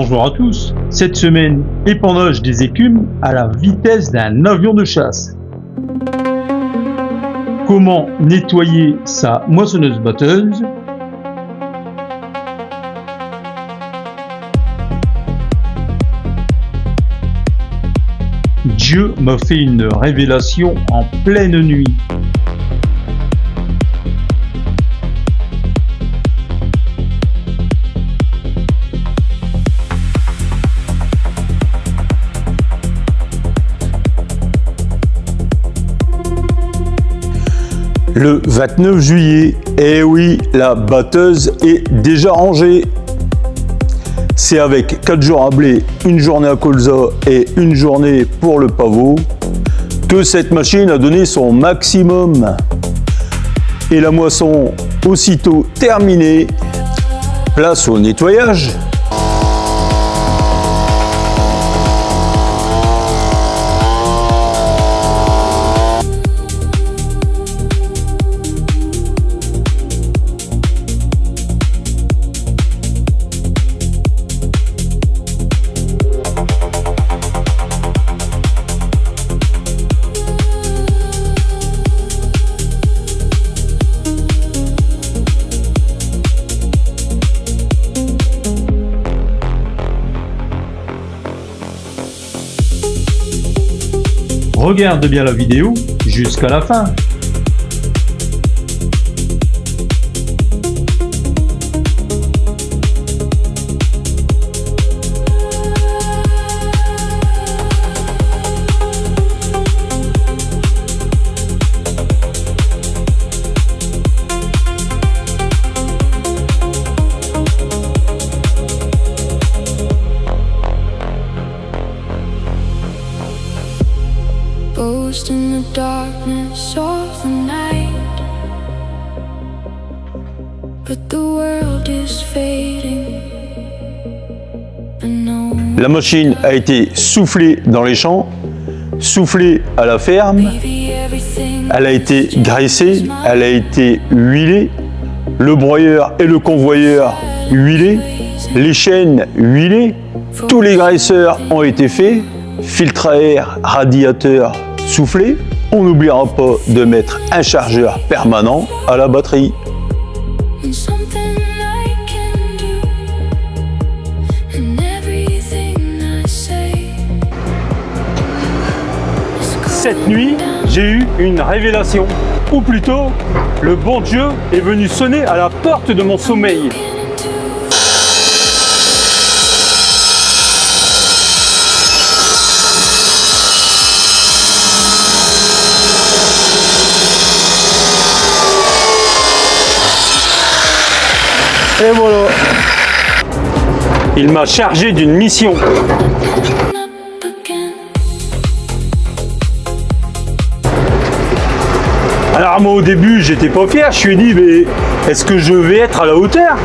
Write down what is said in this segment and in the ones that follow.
Bonjour à tous. Cette semaine, épandage des écumes à la vitesse d'un avion de chasse. Comment nettoyer sa moissonneuse-batteuse? Dieu m'a fait une révélation en pleine nuit. Le 29 juillet, eh oui, la batteuse est déjà rangée. C'est avec 4 jours à blé, une journée à colza et une journée pour le pavot que cette machine a donné son maximum. Et la moisson aussitôt terminée, place au nettoyage. Regarde bien la vidéo jusqu'à la fin. Ghost in the darkness of the night, but the world is fading. La machine a été soufflée dans les champs, soufflée à la ferme, elle a été graissée, elle a été huilée, le broyeur et le convoyeur huilés, les chaînes huilées, tous les graisseurs ont été faits, filtre à air, radiateur soufflé. On n'oubliera pas de mettre un chargeur permanent à la batterie. Cette nuit, j'ai eu une révélation, ou plutôt, le bon Dieu est venu sonner à la porte de mon sommeil. Et voilà, il m'a chargé d'une mission. Alors moi au début j'étais pas fier, je me suis dit mais est-ce que je vais être à la hauteur?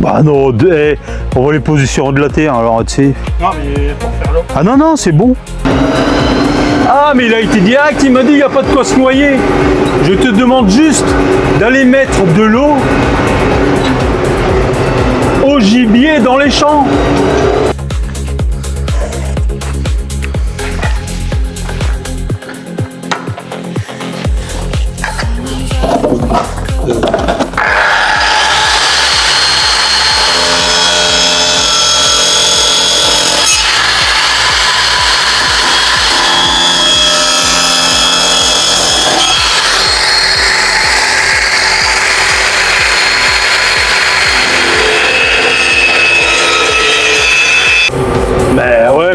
Bah non, on voit les positions de la terre alors tu sais. Non mais pour faire l'eau. Ah non c'est bon. Ah mais il a été direct, il m'a dit il n'y a pas de quoi se noyer. Je te demande juste d'aller mettre de l'eau au gibier dans les champs.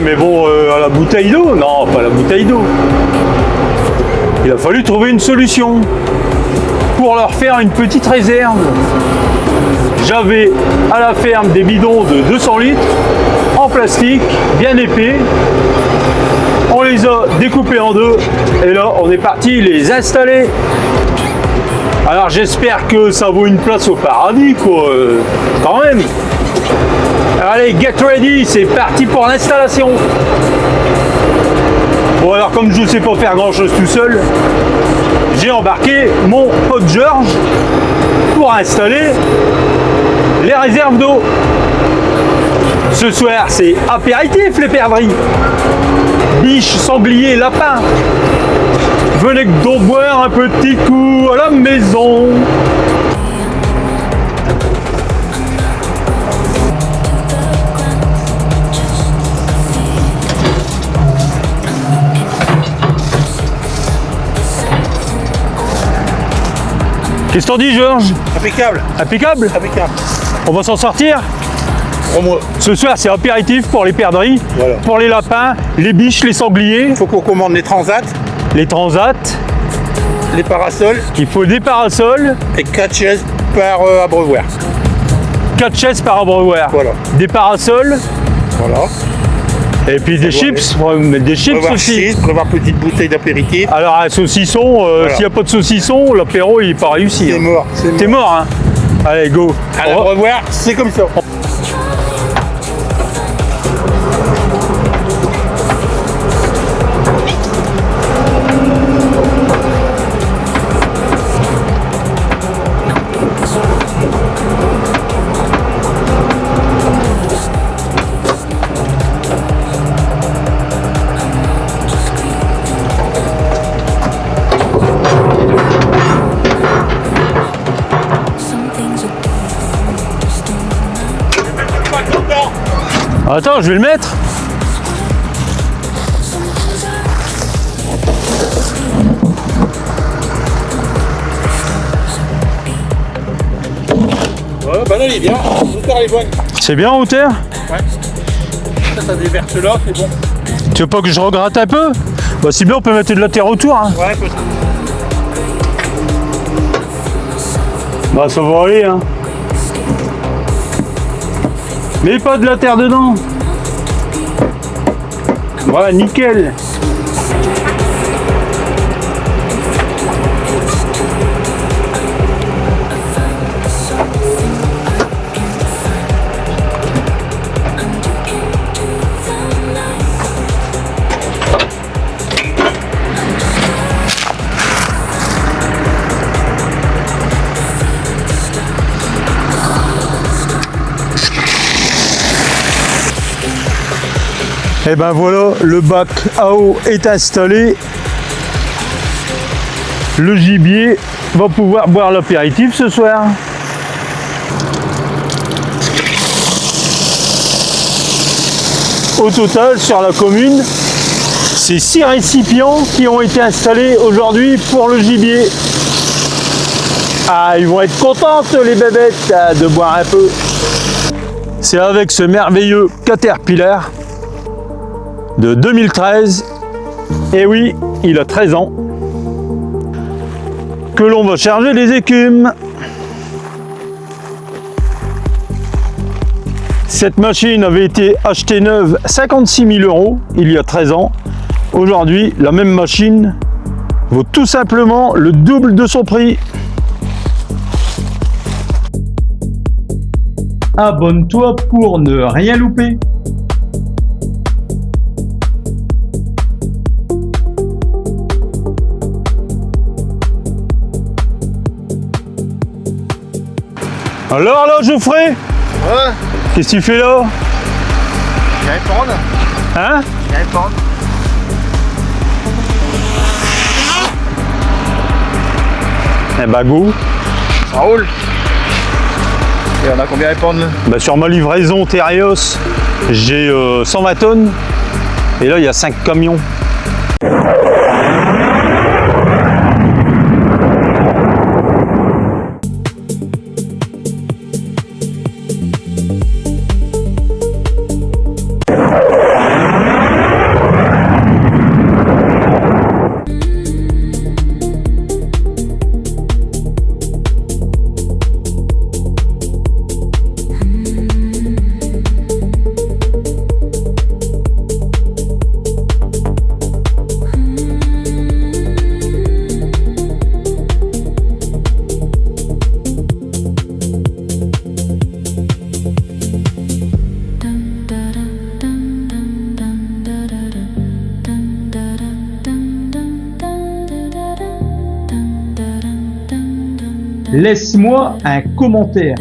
Mais bon, à la bouteille d'eau? Non, pas la bouteille d'eau. Il a fallu trouver une solution pour leur faire une petite réserve. J'avais à la ferme des bidons de 200 litres en plastique, bien épais. On les a découpés en deux et là, on est parti les installer. Alors j'espère que ça vaut une place au paradis, quoi, quand même. Allez, get ready, c'est parti pour l'installation. Bon alors comme je ne sais pas faire grand chose tout seul, j'ai embarqué mon pote Georges pour installer les réserves d'eau. Ce soir c'est apéritif les perdrix. Biche, sanglier, lapin. Venez donc boire un petit coup à la maison. Qu'est-ce que t'en dis, Georges? Impeccable, Impeccable? impeccable. On va s'en sortir? Crois-moi, Ce soir, c'est apéritif pour les perdrix, Voilà. pour les lapins, les biches, les sangliers, il faut qu'on commande les transats, les transats. les parasols Il faut des parasols, et 4 chaises par abreuvoir. 4 chaises par abreuvoir, Voilà. des parasols, Voilà. et puis des chips. On va mettre des chips Prévoir aussi. 6, prévoir petite bouteille d'apéritif. Alors, un saucisson, Voilà. s'il n'y a pas de saucisson, l'apéro, il n'est pas réussi. C'est hein. mort, c'est mort. T'es mort, hein? Allez, go. À l'abreuvoir, c'est comme ça. Some things are just don't Pas content. Attends, je vais le mettre. Ouais, bah là, il est bien. L'auteur est bonne. C'est bien, hauteur? Ça déverse là, c'est bon. Tu veux pas que je regratte un peu? Bah, si bien, on peut mettre de la terre autour. Hein. Ouais, peut-être. Bah, ça va aller, hein. Mais pas de la terre dedans. Voilà, nickel. Et ben voilà, le bac à eau est installé. Le gibier va pouvoir boire l'apéritif ce soir. Au total, sur la commune, c'est 6 récipients qui ont été installés aujourd'hui pour le gibier. Ah, ils vont être contentes les bébêtes de boire un peu. C'est avec ce merveilleux Caterpillar de 2013, et oui, il a 13 ans, que l'on va charger les écumes. Cette machine avait été achetée neuve 56 000 € il y a 13 ans. Aujourd'hui, la même machine vaut tout simplement le double de son prix. Abonne-toi pour ne rien louper. Alors là, Geoffrey, Ouais, qu'est-ce que tu fais là? il y a un pendre. Hein? Il y a un pendre. Eh bah go. Ça roule. Et on a combien de pendre là? Bah, sur ma livraison Terios, j'ai 120 tonnes. Et là, il y a 5 camions. laisse-moi un commentaire.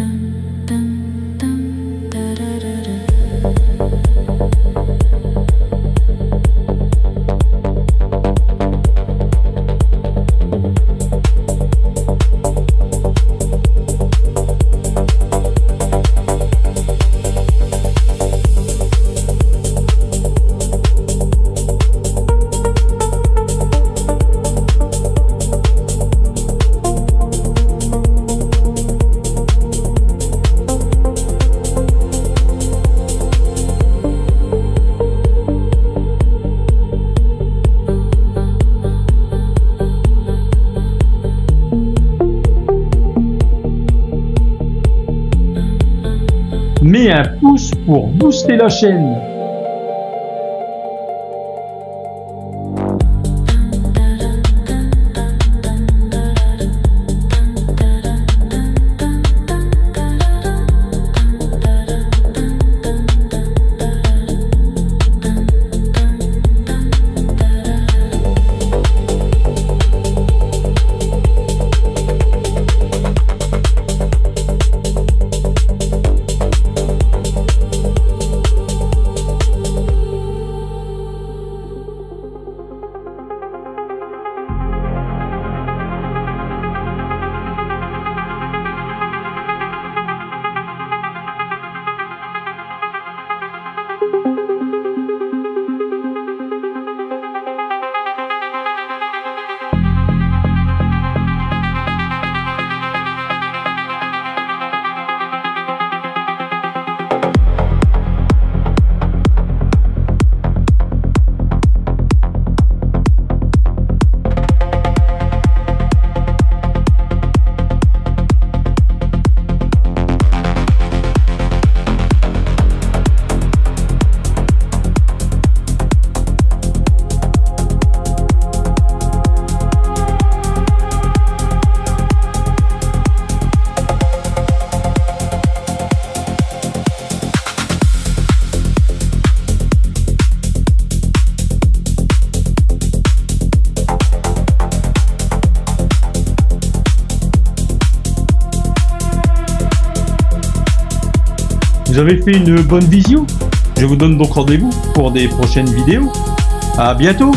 Mets un pouce pour booster la chaîne. Vous avez fait une bonne vision. Je vous donne donc rendez-vous pour des prochaines vidéos. À bientôt!